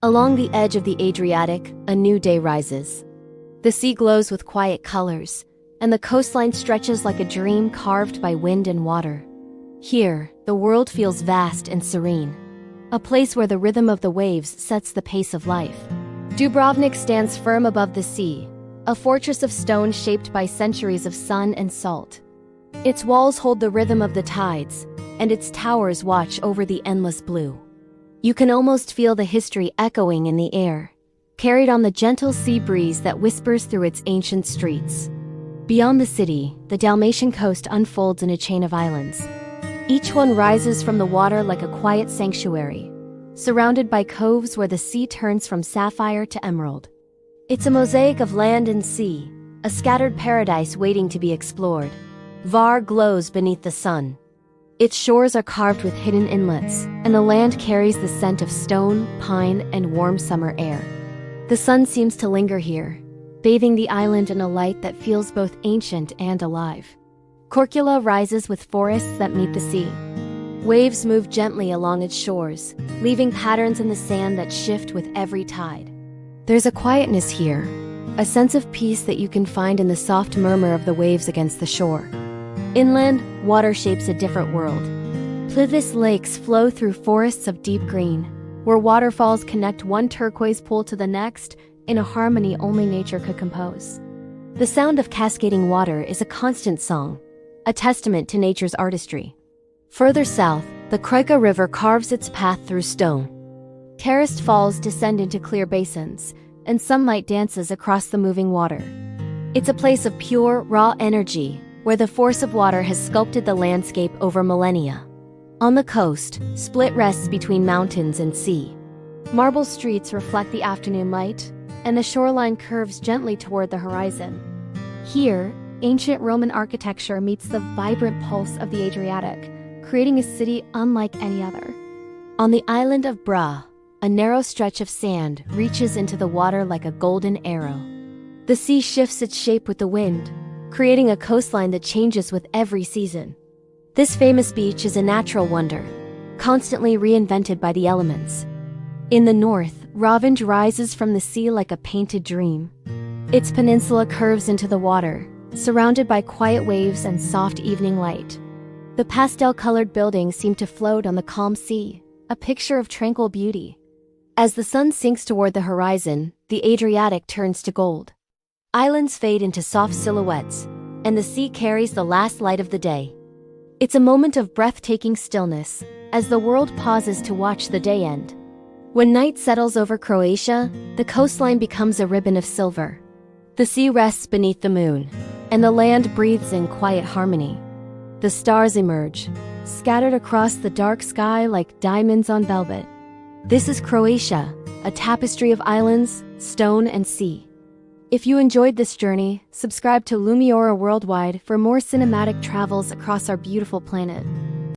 Along the edge of the Adriatic, a new day rises. The sea glows with quiet colors, and the coastline stretches like a dream carved by wind and water. Here, the world feels vast and serene, a place where the rhythm of the waves sets the pace of life. Dubrovnik stands firm above the sea, a fortress of stone shaped by centuries of sun and salt. Its walls hold the rhythm of the tides, and its towers watch over the endless blue. You can almost feel the history echoing in the air, carried on the gentle sea breeze that whispers through its ancient streets. Beyond the city, the Dalmatian coast unfolds in a chain of islands. Each one rises from the water like a quiet sanctuary, surrounded by coves where the sea turns from sapphire to emerald. It's a mosaic of land and sea, a scattered paradise waiting to be explored. Var glows beneath the sun. Its shores are carved with hidden inlets, and the land carries the scent of stone, pine, and warm summer air. The sun seems to linger here, bathing the island in a light that feels both ancient and alive. Korčula rises with forests that meet the sea. Waves move gently along its shores, leaving patterns in the sand that shift with every tide. There's a quietness here, a sense of peace that you can find in the soft murmur of the waves against the shore. Inland, water shapes a different world. Plitvice lakes flow through forests of deep green, where waterfalls connect one turquoise pool to the next in a harmony only nature could compose. The sound of cascading water is a constant song, a testament to nature's artistry. Further south, the Krka River carves its path through stone. Terraced falls descend into clear basins, and sunlight dances across the moving water. It's a place of pure, raw energy, where the force of water has sculpted the landscape over millennia. On the coast, Split rests between mountains and sea. Marble streets reflect the afternoon light, and the shoreline curves gently toward the horizon. Here, ancient Roman architecture meets the vibrant pulse of the Adriatic, creating a city unlike any other. On the island of Bra, a narrow stretch of sand reaches into the water like a golden arrow. The sea shifts its shape with the wind, creating a coastline that changes with every season. This famous beach is a natural wonder, constantly reinvented by the elements. In the north, Ravenge rises from the sea like a painted dream. Its peninsula curves into the water, surrounded by quiet waves and soft evening light. The pastel-colored buildings seem to float on the calm sea, a picture of tranquil beauty. As the sun sinks toward the horizon, the Adriatic turns to gold. Islands fade into soft silhouettes, and the sea carries the last light of the day. It's a moment of breathtaking stillness, as the world pauses to watch the day end. When night settles over Croatia, the coastline becomes a ribbon of silver. The sea rests beneath the moon, and the land breathes in quiet harmony. The stars emerge, scattered across the dark sky like diamonds on velvet. This is Croatia, a tapestry of islands, stone, and sea. If you enjoyed this journey, subscribe to Lumiora Worldwide for more cinematic travels across our beautiful planet.